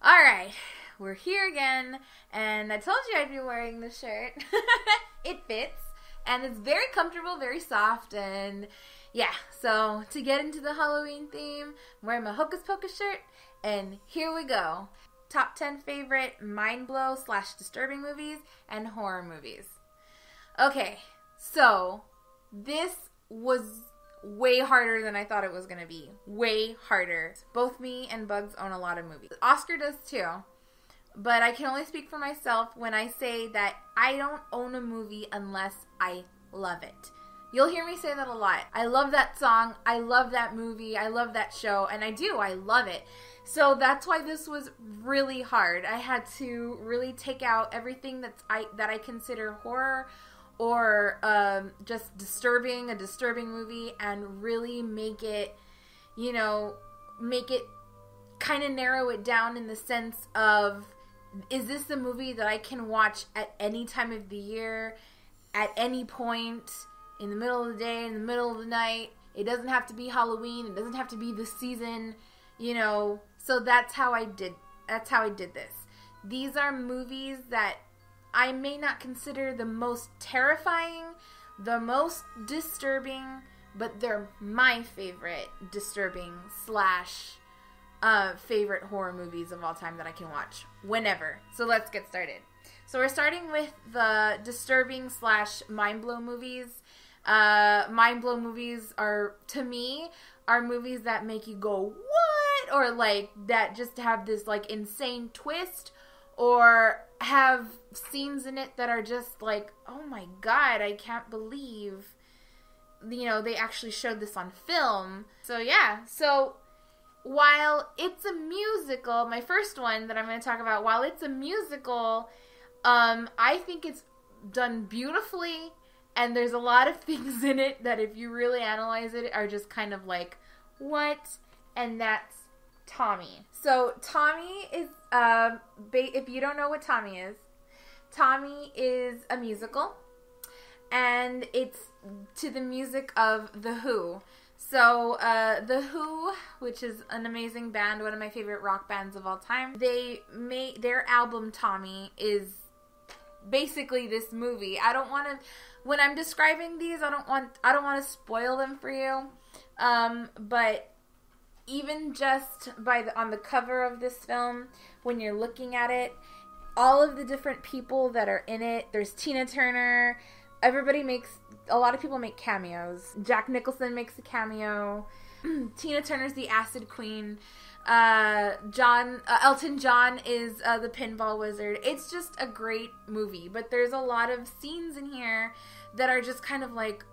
Alright, we're here again, and I told you I'd be wearing this shirt. It fits, and it's very comfortable, very soft, and yeah, so to get into the Halloween theme, I'm wearing my Hocus Pocus shirt, and here we go. Top 10 favorite mind-blow / disturbing movies and horror movies. Okay, so this was way harder than I thought it was going to be. Way harder. Both me and Bugs own a lot of movies. Oscar does too. But I can only speak for myself when I say that I don't own a movie unless I love it. You'll hear me say that a lot. I love that song. I love that movie. I love that show. And I do. I love it. So that's why this was really hard. I had to really take out everything that I consider horror or just a disturbing movie, and really make it kind of narrow it down in the sense of, is this a movie that I can watch at any time of the year, at any point, in the middle of the day, in the middle of the night? It doesn't have to be Halloween. It doesn't have to be the season, So that's how I did this. These are movies that I may not consider the most terrifying, the most disturbing, but they're my favorite disturbing / favorite horror movies of all time that I can watch whenever. So let's get started. So we're starting with the disturbing / mind-blow movies. Mind-blow movies are, to me, are movies that make you go, what? Or like that just have this like insane twist, or have scenes in it that are just like, oh my god, I can't believe, they actually showed this on film. So yeah, so while it's a musical, my first one that I'm going to talk about, while it's a musical, I think it's done beautifully, and there's a lot of things in it that if you really analyze it are just kind of like, what? And that's Tommy. So Tommy is, if you don't know what Tommy is a musical, and it's to the music of The Who. So The Who, which is an amazing band, one of my favorite rock bands of all time, their album Tommy is basically this movie. I don't want to, when I'm describing these, I don't want to spoil them for you, but even just on the cover of this film, when you're looking at it, all of the different people that are in it, there's Tina Turner, a lot of people make cameos. Jack Nicholson makes a cameo. Tina Turner's the Acid Queen. Elton John is the Pinball Wizard. It's just a great movie, but there's a lot of scenes in here that are just kind of like,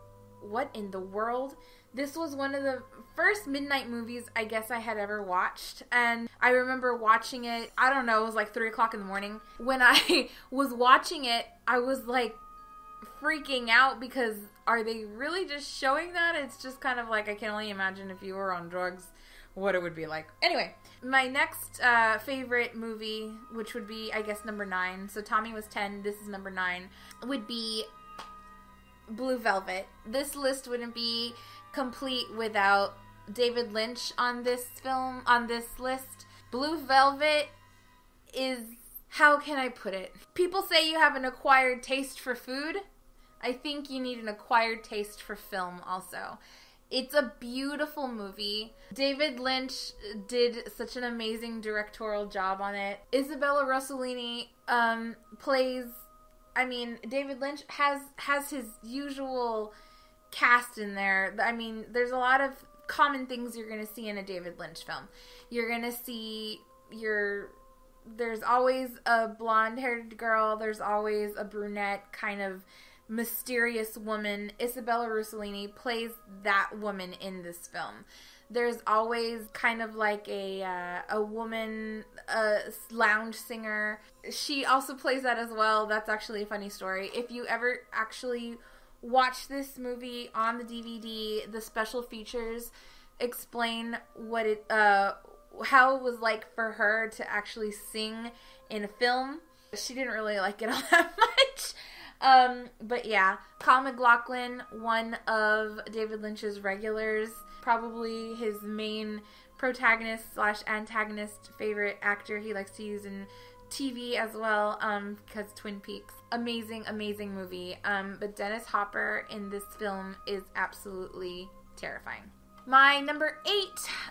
what in the world? This was one of the first midnight movies I guess I had ever watched, and I remember watching it, I don't know, it was like 3 o'clock in the morning. When I was watching it, I was like freaking out, because are they really just showing that? It's just kind of like, I can only imagine if you were on drugs what it would be like. Anyway, my next favorite movie, which would be, I guess, number 9, so Tommy was 10, this is number 9, would be Blue Velvet. This list wouldn't be complete without David Lynch on this list. Blue Velvet is, how can I put it? People say you have an acquired taste for food. I think you need an acquired taste for film also. It's a beautiful movie. David Lynch did such an amazing directorial job on it. Isabella Rossellini plays, David Lynch has his usual cast in there. There's a lot of common things you're going to see in a David Lynch film. You're going to see there's always a blonde-haired girl, there's always a brunette kind of mysterious woman. Isabella Rossellini plays that woman in this film. There's always kind of like a woman, a lounge singer. She also plays that as well. That's actually a funny story. If you ever actually watch this movie on the DVD, the special features explain how it was like for her to actually sing in a film. She didn't really like it all that much. But yeah, Kyle MacLachlan, one of David Lynch's regulars, probably his main protagonist slash antagonist favorite actor he likes to use in TV as well, because Twin Peaks. Amazing, amazing movie. But Dennis Hopper in this film is absolutely terrifying. My number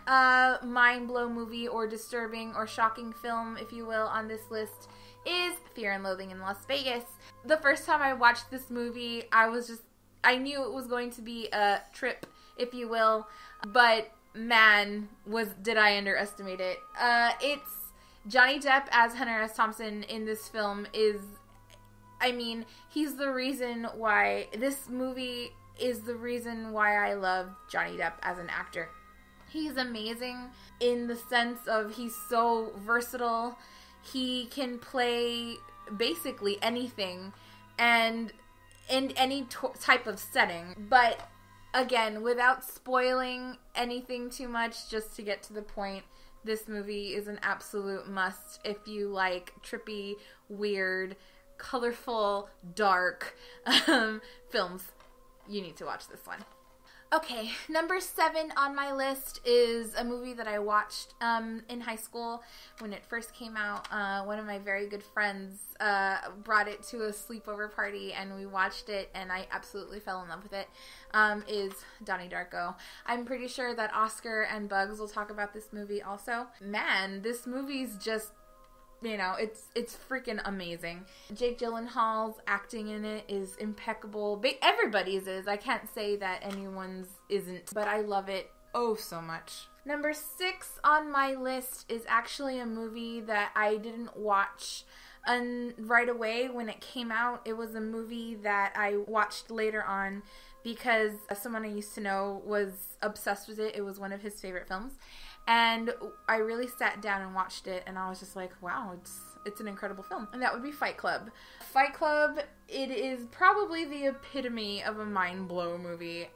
8 mind-blow movie or disturbing or shocking film, if you will, on this list is Fear and Loathing in Las Vegas. The first time I watched this movie, I knew it was going to be a trip, if you will, but man, did I underestimate it. It's Johnny Depp as Hunter S. Thompson in this film he's the reason why this movie is the reason why I love Johnny Depp as an actor. He's amazing in the sense of he's so versatile. He can play basically anything and in any type of setting. But again, without spoiling anything too much, just to get to the point, this movie is an absolute must if you like trippy, weird, colorful, dark films. You need to watch this one. Okay, number 7 on my list is a movie that I watched in high school when it first came out. One of my very good friends brought it to a sleepover party, and we watched it, and I absolutely fell in love with it, is Donnie Darko. I'm pretty sure that Oscar and Bugs will talk about this movie also. Man, this movie's just, it's freaking amazing. Jake Gyllenhaal's acting in it is impeccable. Everybody's is. I can't say that anyone's isn't, but I love it oh so much. Number 6 on my list is actually a movie that I didn't watch right away when it came out. It was a movie that I watched later on because someone I used to know was obsessed with it. It was one of his favorite films. And I really sat down and watched it, and I was just like, wow, it's an incredible film. And that would be Fight Club. Fight Club, it is probably the epitome of a mind-blow movie.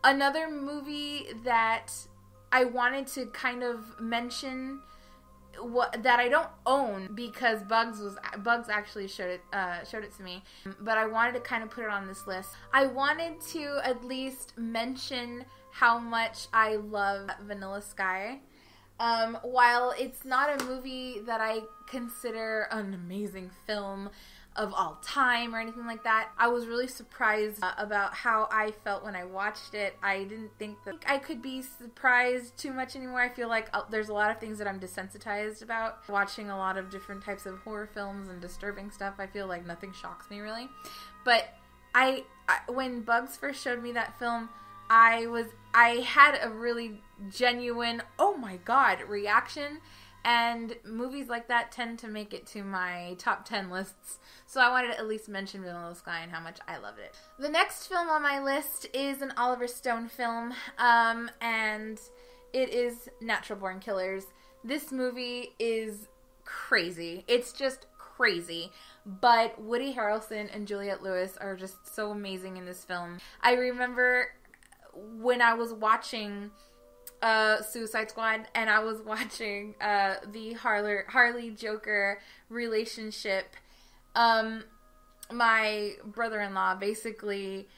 Another movie that I wanted to kind of mention that I don't own because Bugs actually showed it to me, but I wanted to kind of put it on this list. I wanted to at least mention how much I love Vanilla Sky. While it's not a movie that I consider an amazing film of all time or anything like that, I was really surprised about how I felt when I watched it. I didn't think that I could be surprised too much anymore. I feel like there's a lot of things that I'm desensitized about. Watching a lot of different types of horror films and disturbing stuff, I feel like nothing shocks me really. But I when Bugs first showed me that film, I had a really genuine, oh my god, reaction, and movies like that tend to make it to my top 10 lists, so I wanted to at least mention Vanilla Sky and how much I loved it. The next film on my list is an Oliver Stone film, and it is Natural Born Killers. This movie is crazy. It's just crazy. But Woody Harrelson and Juliette Lewis are just so amazing in this film. I remember when I was watching Suicide Squad and I was watching the Harley Joker relationship, my brother-in-law basically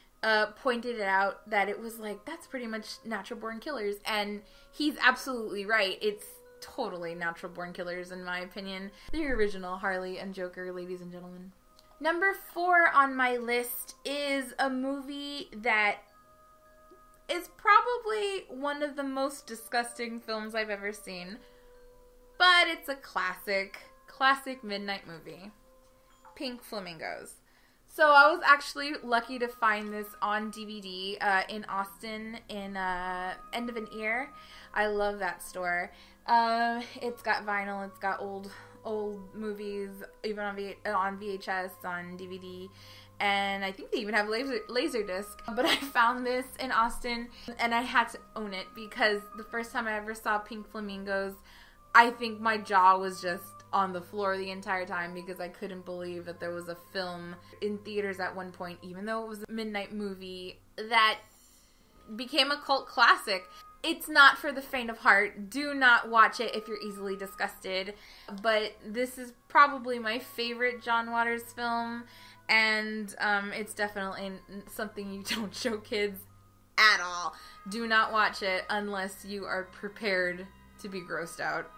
pointed it out that it was like, that's pretty much Natural Born Killers, and he's absolutely right. It's totally Natural Born Killers in my opinion. The original Harley and Joker, ladies and gentlemen. Number 4 on my list is a movie that is probably one of the most disgusting films I've ever seen, but it's a classic midnight movie, Pink Flamingos. So I was actually lucky to find this on DVD in Austin in End of an Ear. I love that store. It's got vinyl, it's got old movies, even on VHS, on DVD. And I think they even have Laserdisc. But I found this in Austin, and I had to own it because the first time I ever saw Pink Flamingos, I think my jaw was just on the floor the entire time because I couldn't believe that there was a film in theaters at one point, even though it was a midnight movie, that became a cult classic. It's not for the faint of heart. Do not watch it if you're easily disgusted. But this is probably my favorite John Waters film. And it's definitely something you don't show kids at all. Do not watch it unless you are prepared to be grossed out.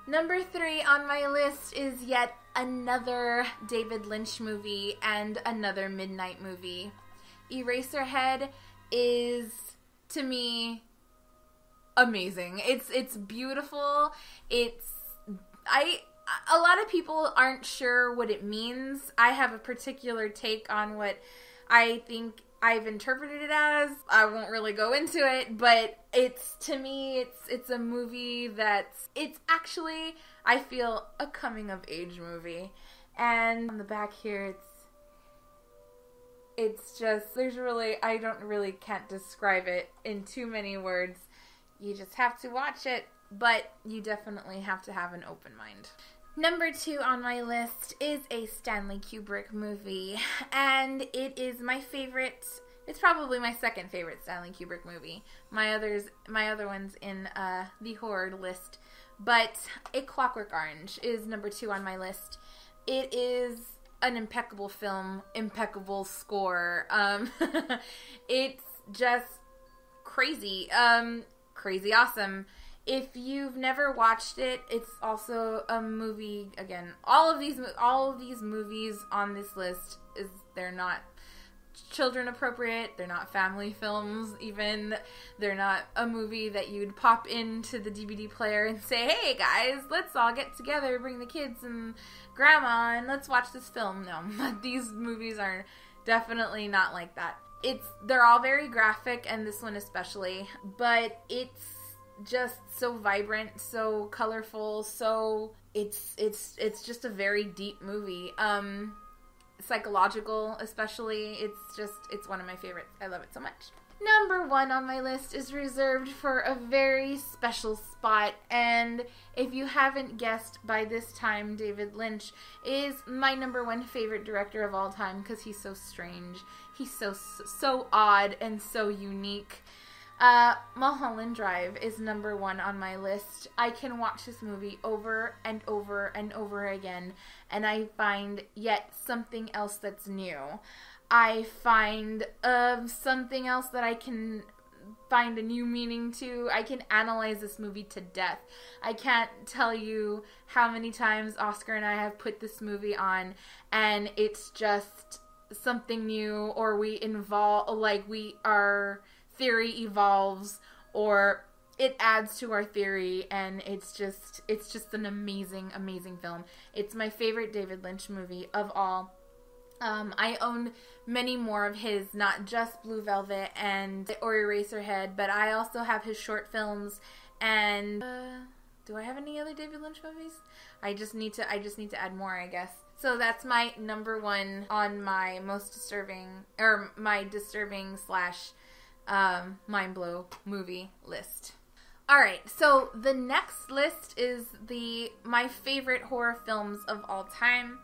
Number 3 on my list is yet another David Lynch movie and another midnight movie. Eraserhead is, to me, amazing. It's beautiful. A lot of people aren't sure what it means. I have a particular take on what I think I've interpreted it as. I won't really go into it, but to me, it's a movie it's actually, I feel, a coming of age movie. And on the back here, it's just, can't describe it in too many words. You just have to watch it, but you definitely have to have an open mind. Number 2 on my list is a Stanley Kubrick movie, and it is my favorite. It's probably my second favorite Stanley Kubrick movie. My other one's in the horror list, but A Clockwork Orange is number 2 on my list. It is an impeccable film, impeccable score. It's just crazy, crazy awesome. If you've never watched it, it's also a movie. Again, all of these movies on this list they're not children appropriate. They're not family films. Even they're not a movie that you'd pop into the DVD player and say, "Hey guys, let's all get together, bring the kids and grandma, and let's watch this film." No, these movies are definitely not like that. They're all very graphic, and this one especially, but it's just so vibrant, so colorful, so it's just a very deep movie. Psychological especially. It's one of my favorites. I love it so much. Number 1 on my list is reserved for a very special spot, and if you haven't guessed by this time, David Lynch is my number 1 favorite director of all time because he's so strange. He's so odd and so unique. Mulholland Drive is number 1 on my list. I can watch this movie over and over and over again, and I find yet something else that's new. I find something else that I can find a new meaning to. I can analyze this movie to death. I can't tell you how many times Oscar and I have put this movie on, and it's just something new, or our theory evolves, or it adds to our theory, and it's just an amazing film. It's my favorite David Lynch movie of all. I own many more of his, not just Blue Velvet or Eraserhead, but I also have his short films. And do I have any other David Lynch movies? I just need to add more, I guess. So that's my number 1 on my most disturbing, or my disturbing / mind blow movie list. Alright, so the next list is my favorite horror films of all time.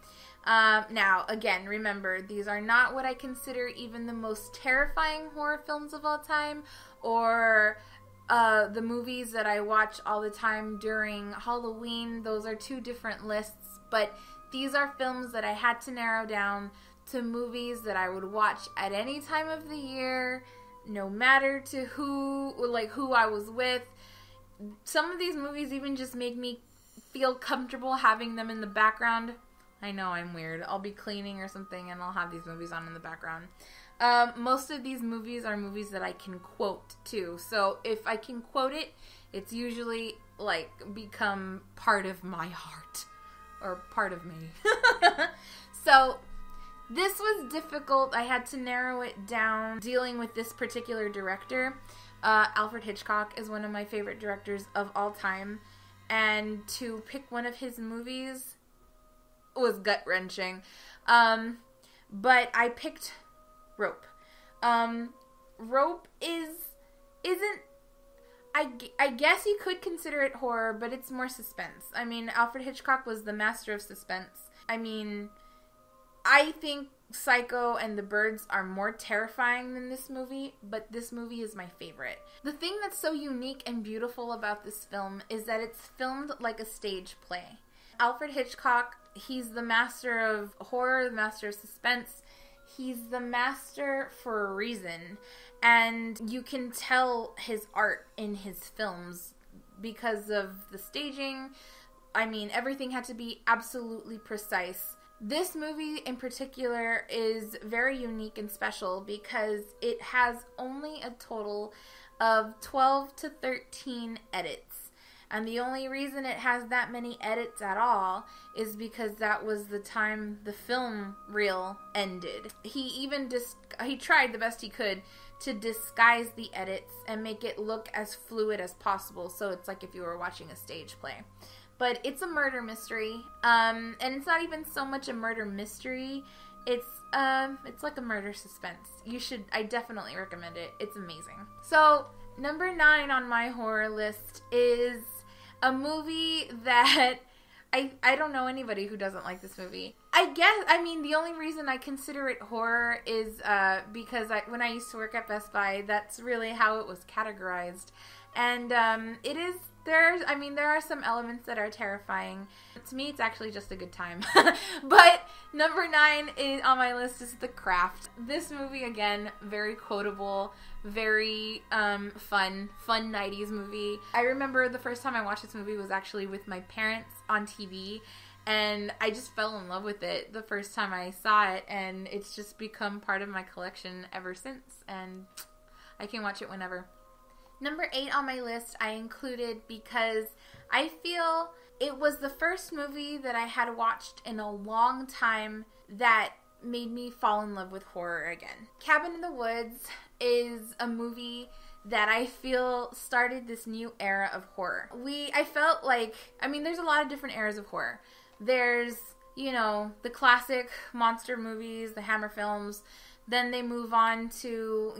Now, again, remember, these are not what I consider even the most terrifying horror films of all time, or the movies that I watch all the time during Halloween. Those are 2 different lists, but these are films that I had to narrow down to movies that I would watch at any time of the year, no matter to who I was with. Some of these movies even just make me feel comfortable having them in the background. I know I'm weird. I'll be cleaning or something and I'll have these movies on in the background. Most of these movies are movies that I can quote too. So if I can quote it, it's usually become part of my heart, or part of me. So this was difficult. I had to narrow it down dealing with this particular director. Alfred Hitchcock is one of my favorite directors of all time, and to pick one of his movies was gut-wrenching. But I picked Rope. Rope isn't, I guess you could consider it horror, but it's more suspense. I mean, Alfred Hitchcock was the master of suspense. I mean, I think Psycho and The Birds are more terrifying than this movie, but this movie is my favorite. The thing that's so unique and beautiful about this film is that it's filmed like a stage play. Alfred Hitchcock, he's the master of horror, the master of suspense. he's the master for a reason. And you can tell his art in his films because of the staging. I mean, everything had to be absolutely precise. This movie in particular is very unique and special because it has only a total of 12 to 13 edits. And the only reason it has that many edits at all is because that was the time the film reel ended. He tried the best he could to disguise the edits and make it look as fluid as possible, so it's like if you were watching a stage play. But it's a murder mystery, and it's not even so much a murder mystery. It's like a murder suspense. I definitely recommend it. It's amazing. So, number 9 on my horror list is a movie that I don't know anybody who doesn't like this movie. The only reason I consider it horror is because when I used to work at Best Buy, that's really how it was categorized. And it is, there are some elements that are terrifying. To me, it's actually just a good time. But number 9 on my list is The Craft. This movie, again, very quotable, very fun 90s movie. I remember the first time I watched this movie was actually with my parents on TV, and I just fell in love with it the first time I saw it, and it's just become part of my collection ever since, and I can watch it whenever. Number 8 on my list I included because I feel it was the first movie that I had watched in a long time that made me fall in love with horror again. Cabin in the Woods is a movie that I feel started this new era of horror. I felt like, there's a lot of different eras of horror. There's, the classic monster movies, the Hammer films. Then they move on to,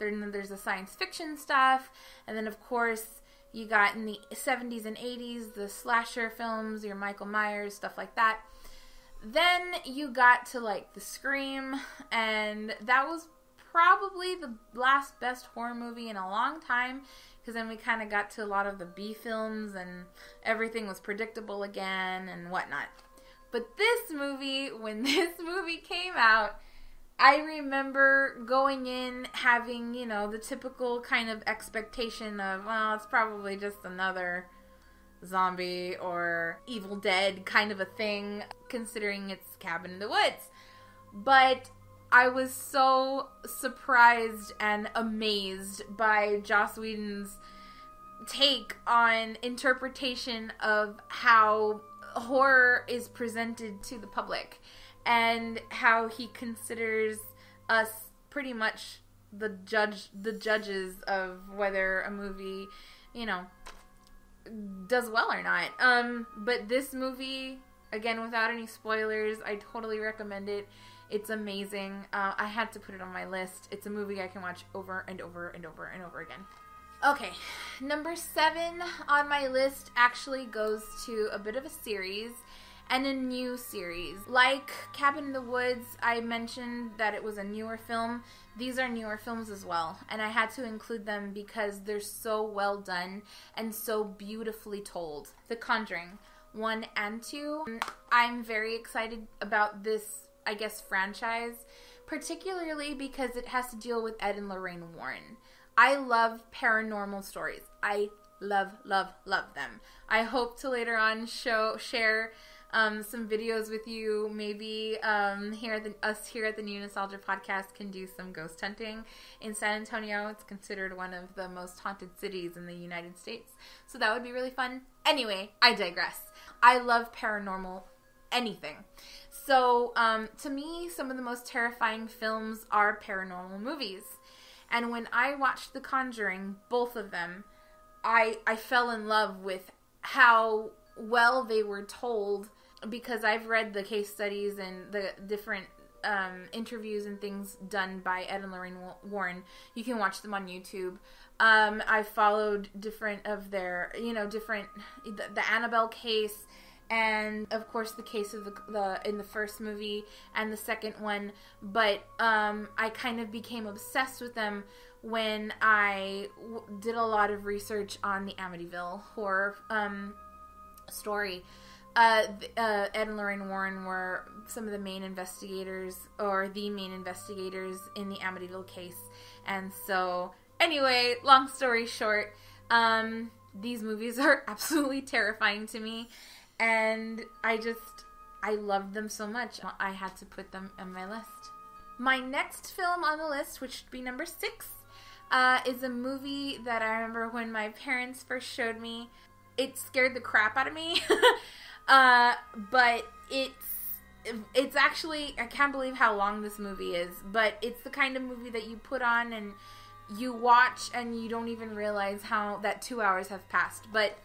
there's the science fiction stuff. And then, of course, you got in the 70s and 80s, the slasher films, your Michael Myers, stuff like that. Then you got to, the Scream. And that was probably the last best horror movie in a long time. Because then we kind of got to a lot of the B films and everything was predictable again and whatnot. But this movie, when this movie came out, I remember going in having, the typical kind of expectation of, well, it's probably just another zombie or Evil Dead kind of a thing, considering it's Cabin in the Woods. But I was so surprised and amazed by Joss Whedon's take on interpretation of how horror is presented to the public. And how he considers us pretty much the judges of whether a movie, does well or not. But this movie, again, without any spoilers, I totally recommend it. It's amazing. I had to put it on my list. It's a movie I can watch over and over and over and over again. Okay, number 7 on my list actually goes to a bit of a series. And a new series. Like Cabin in the Woods, I mentioned that it was a newer film. These are newer films as well. And I had to include them because they're so well done and so beautifully told. The Conjuring 1 and 2. I'm very excited about this, franchise. Particularly because it has to deal with Ed and Lorraine Warren. I love paranormal stories. I love, love, love them. I hope to later on share some videos with you. Maybe us here at the New Nostalgia Podcast can do some ghost hunting in San Antonio. It's considered one of the most haunted cities in the United States. So that would be really fun. Anyway, I digress. I love paranormal anything. So to me, some of the most terrifying films are paranormal movies. And when I watched The Conjuring, both of them, I fell in love with how well they were told, because I've read the case studies and the different interviews and things done by Ed and Lorraine Warren. You can watch them on YouTube. I followed different of their, the Annabelle case, and of course the case of the in the first movie and the second one. But I kind of became obsessed with them when I did a lot of research on the Amityville horror story. Ed and Lorraine Warren were some of the main investigators, or the main investigators in the Amityville case. And so, anyway, long story short, these movies are absolutely terrifying to me, and I loved them so much, I had to put them on my list. My next film on the list, which would be number 6, is a movie that I remember when my parents first showed me. It scared the crap out of me. But it's actually, I can't believe how long this movie is, but it's the kind of movie that you put on and you watch and you don't even realize how that 2 hours have passed. But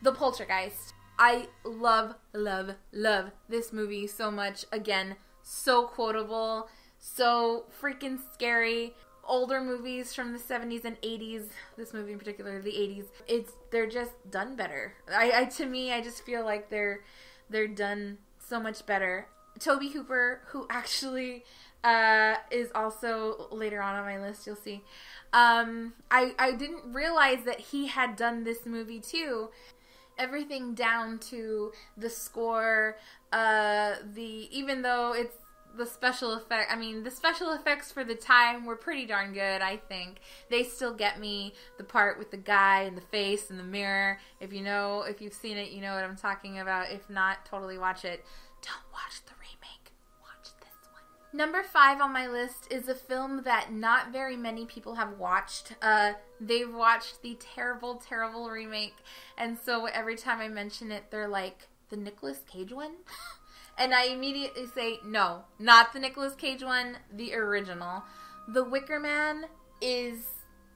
The Poltergeist. I love, love, love this movie so much. Again, so quotable, so freaking scary. Older movies from the 70s and 80s, this movie in particular, the 80s, they're just done better. To me, I just feel like they're done so much better. Tobe Hooper, who actually is also later on my list, you'll see. I didn't realize that he had done this movie too. Everything down to the score, even though it's the special effects for the time were pretty darn good, I think. They still get me. The part with the guy and the face and the mirror. If you've seen it, you know what I'm talking about. If not, totally watch it. Don't watch the remake. Watch this one. Number 5 on my list is a film that not very many people have watched. They've watched the terrible, terrible remake. And so every time I mention it, they're like, the Nicolas Cage one? And I immediately say, no, not the Nicolas Cage one, the original. The Wicker Man is,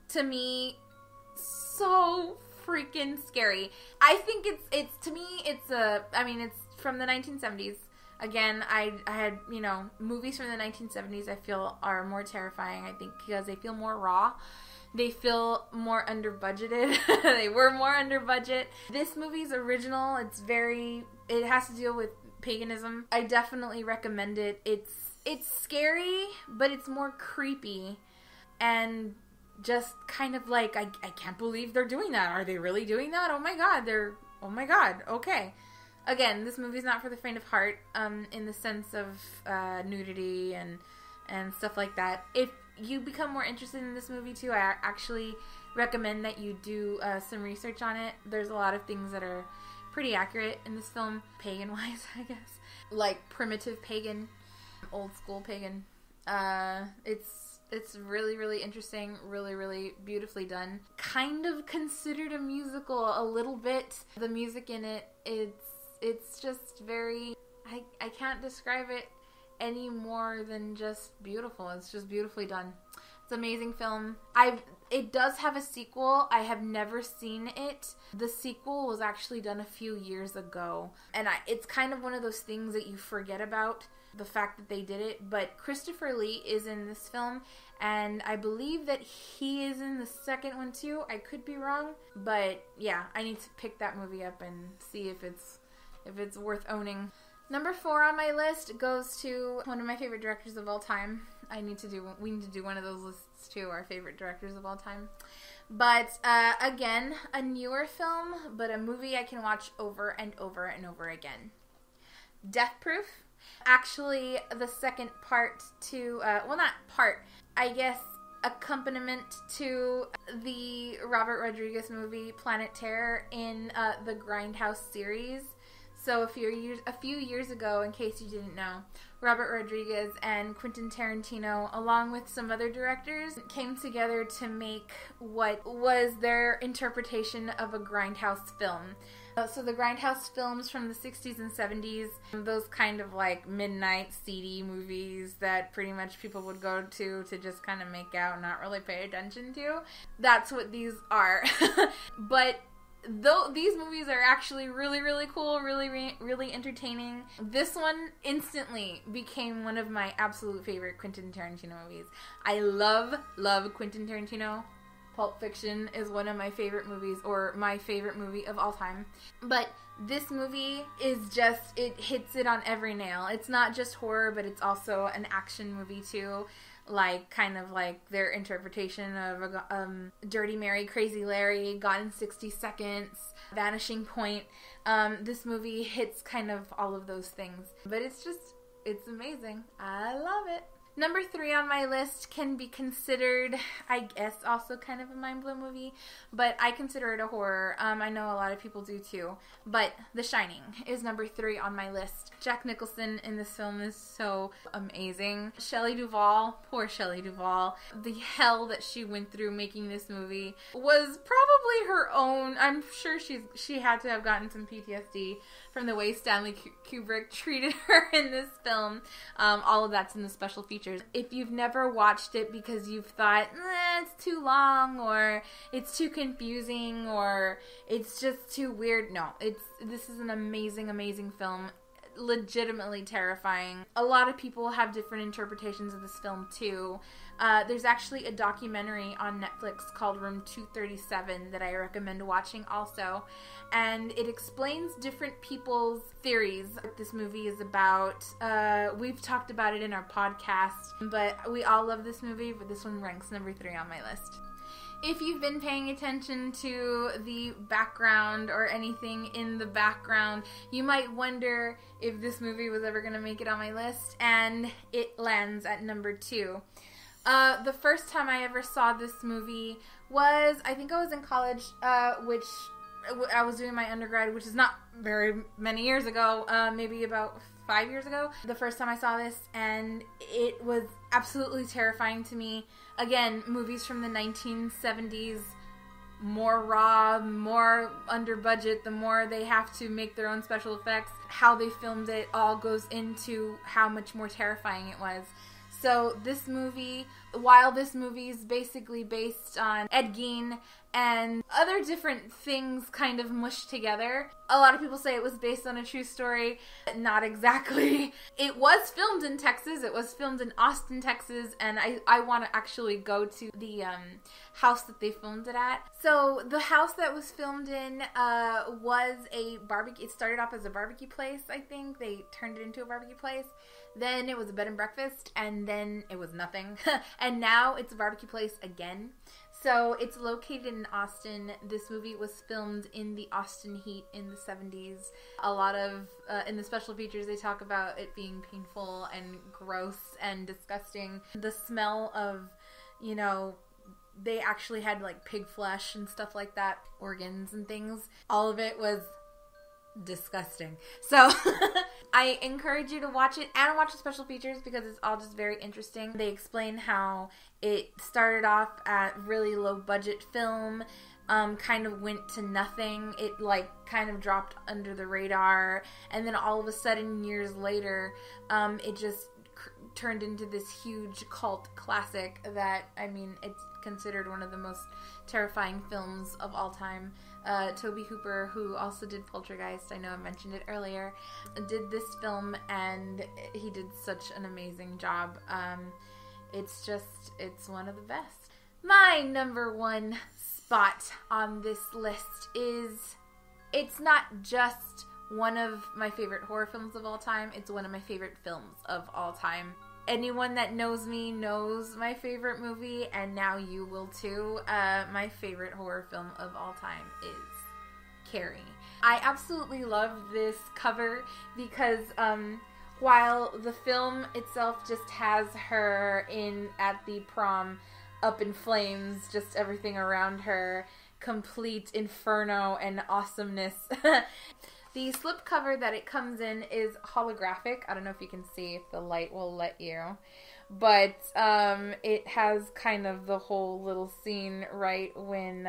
to me, so freaking scary. I think it's from the 1970s. Again, I had, movies from the 1970s I feel are more terrifying, I think, because they feel more raw. They feel more under budgeted. They were more under budget. This movie's original. It has to deal with paganism. I definitely recommend it. It's scary, but it's more creepy and just kind of like, I can't believe they're doing that. Are they really doing that? Oh my god, okay. Again, this movie's not for the faint of heart, in the sense of nudity and stuff like that. If you become more interested in this movie too, I actually recommend that you do some research on it. There's a lot of things that are pretty accurate in this film, pagan-wise, I guess. Like primitive pagan, old school pagan. It's really, really interesting, really, really beautifully done. Kind of considered a musical a little bit. The music in it, it's just very, I can't describe it any more than just beautiful. It's just beautifully done. It's an amazing film. It does have a sequel. I have never seen it. The sequel was actually done a few years ago. And it's kind of one of those things that you forget about, the fact that they did it. But Christopher Lee is in this film, and I believe that he is in the second one too. I could be wrong. But yeah, I need to pick that movie up and see if it's worth owning. Number 4 on my list goes to one of my favorite directors of all time. We need to do one of those lists too, our favorite directors of all time. But again, a newer film, but a movie I can watch over and over and over again. Death Proof. Actually, the second part to, accompaniment to the Robert Rodriguez movie Planet Terror in the Grindhouse series. So a few years ago, in case you didn't know, Robert Rodriguez and Quentin Tarantino, along with some other directors, came together to make what was their interpretation of a Grindhouse film. So the Grindhouse films from the 60s and 70s, those kind of like midnight seedy movies that pretty much people would go to just kind of make out and not really pay attention to. That's what these are. But though these movies are actually really, really cool, really, really entertaining, this one instantly became one of my absolute favorite Quentin Tarantino movies. I love Quentin Tarantino. Pulp Fiction is one of my favorite movies, or my favorite movie of all time. But this movie is just, it hits it on every nail. It's not just horror, but it's also an action movie too. like kind of like their interpretation of Dirty Mary, Crazy Larry, Gone in 60 Seconds, Vanishing Point. This movie hits kind of all of those things, but it's amazing. I love it. Number 3 on my list can be considered, I guess, also kind of a mind-blown movie, but I consider it a horror. I know a lot of people do too, but The Shining is number 3 on my list. Jack Nicholson in this film is so amazing. Shelley Duvall, poor Shelley Duvall, the hell that she went through making this movie was probably her own. I'm sure she had to have gotten some PTSD from the way Stanley Kubrick treated her in this film. All of that's in the special features. If you've never watched it because you've thought, it's too long, or it's too confusing, or it's just too weird, no. This is an amazing, amazing film. Legitimately terrifying. A lot of people have different interpretations of this film too. There's actually a documentary on Netflix called Room 237 that I recommend watching also, and it explains different people's theories what this movie is about. We've talked about it in our podcast, but we all love this movie, but this one ranks number 3 on my list. If you've been paying attention to the background or anything in the background, you might wonder if this movie was ever going to make it on my list, and it lands at number 2. The first time I ever saw this movie was, I think I was in college, which I was doing my undergrad, which is not very many years ago, maybe about 5 years ago. The first time I saw this, and it was absolutely terrifying to me. Again, movies from the 1970s, more raw, more under budget, the more they have to make their own special effects. How they filmed it all goes into how much more terrifying it was. So this movie, while this movie is basically based on Ed Gein and other different things kind of mushed together, a lot of people say it was based on a true story. Not exactly. It was filmed in Texas. It was filmed in Austin, Texas, and I want to actually go to the house that they filmed it at. So the house that was filmed in was a barbecue. It started off as a barbecue place, I think. They turned it into a barbecue place. Then it was a bed and breakfast, and then it was nothing. And now it's a barbecue place again. So it's located in Austin. This movie was filmed in the Austin heat in the 70s. A lot of, in the special features, they talk about it being painful and gross and disgusting. The smell of, they actually had like pig flesh and stuff like that, organs and things. All of it was disgusting. So I encourage you to watch it and watch the special features because it's all just very interesting. They explain how it started off at really low budget film, kind of went to nothing. It kind of dropped under the radar, and then all of a sudden years later, it just turned into this huge cult classic that, it's considered one of the most terrifying films of all time. Tobe Hooper, who also did Poltergeist, I know I mentioned it earlier, did this film, and he did such an amazing job. It's one of the best. My number 1 spot on this list is, it's not just one of my favorite horror films of all time, it's one of my favorite films of all time. Anyone that knows me knows my favorite movie, and now you will too. My favorite horror film of all time is Carrie. I absolutely love this cover because while the film itself just has her at the prom up in flames, just everything around her, complete inferno and awesomeness. The slipcover that it comes in is holographic. I don't know if you can see, if the light will let you. But it has kind of the whole little scene right when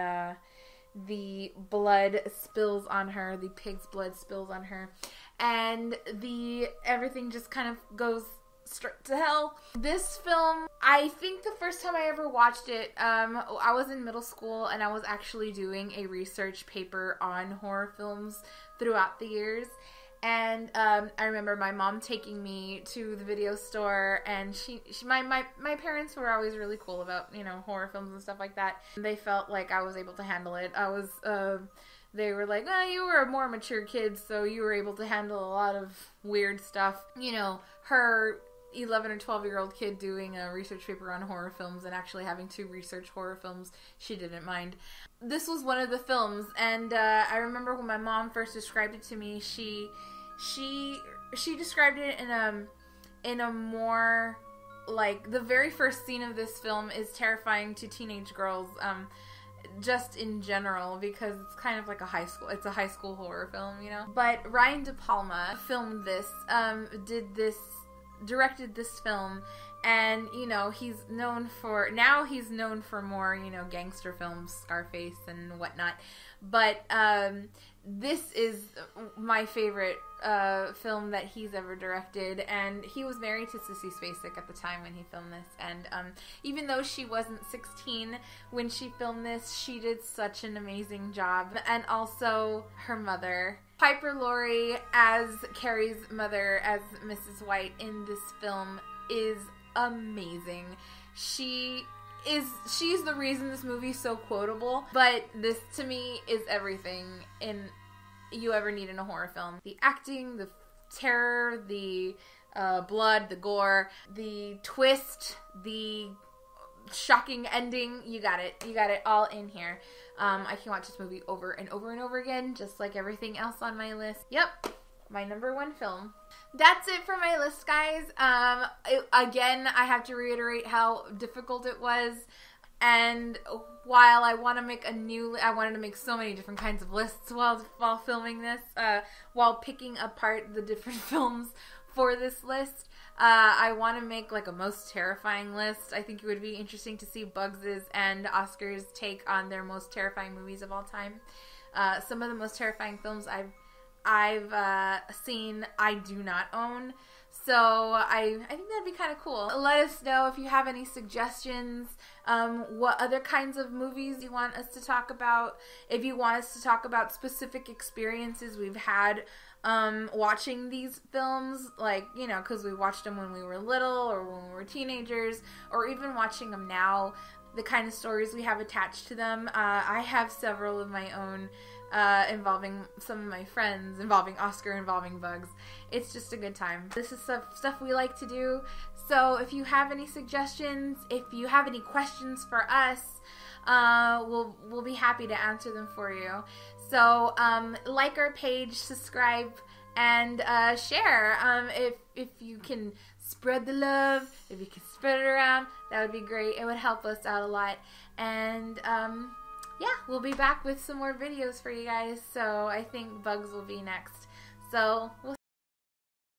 the blood spills on her, the pig's blood spills on her, and everything just kind of goes straight to hell. This film, I think the first time I ever watched it, I was in middle school and I was actually doing a research paper on horror films throughout the years. And I remember my mom taking me to the video store, and my parents were always really cool about, horror films and stuff like that. They felt like I was able to handle it. They were like, you were a more mature kid, so you were able to handle a lot of weird stuff. Her 11 or 12-year-old kid doing a research paper on horror films and actually having to research horror films, she didn't mind. This was one of the films, and I remember when my mom first described it to me, she described it in a more, like, the very first scene of this film is terrifying to teenage girls, just in general, because it's kind of like a high school horror film, you know? But Ryan De Palma filmed this, directed this film, and, you know, he's known for more, you know, gangster films, Scarface and whatnot, but this is my favorite film that he's ever directed, and he was married to Sissy Spacek at the time when he filmed this, and even though she wasn't 16 when she filmed this, she did such an amazing job. And also her mother, Piper Laurie as Carrie's mother, as Mrs. White in this film, is amazing. She's the reason this movie is so quotable, but this to me is everything you ever need in a horror film. The acting, the terror, the blood, the gore, the twist, the shocking ending. You got it all in here. I can watch this movie over and over and over again, just like everything else on my list. Yep, my number one film. That's it for my list, guys. Again, I have to reiterate how difficult it was. And while I want to make I wanted to make so many different kinds of lists while filming this, while picking apart the different films for this list. I want to make like a most terrifying list. I think it would be interesting to see Bugs's and Oscar's take on their most terrifying movies of all time. Some of the most terrifying films I've seen, I do not own. So I think that'd be kind of cool. Let us know if you have any suggestions, what other kinds of movies you want us to talk about. If you want us to talk about specific experiences we've had watching these films, like, you know, because we watched them when we were little or when we were teenagers, or even watching them now, the kind of stories we have attached to them. I have several of my own involving some of my friends, involving Oscar, involving Bugs. It's just a good time. This is stuff we like to do. So if you have any suggestions, if you have any questions for us, we'll be happy to answer them for you. So like our page, subscribe, and share. If you can spread the love, if you can spread it around, that would be great. It would help us out a lot. And yeah, we'll be back with some more videos for you guys. So I think Bugs will be next. So we'll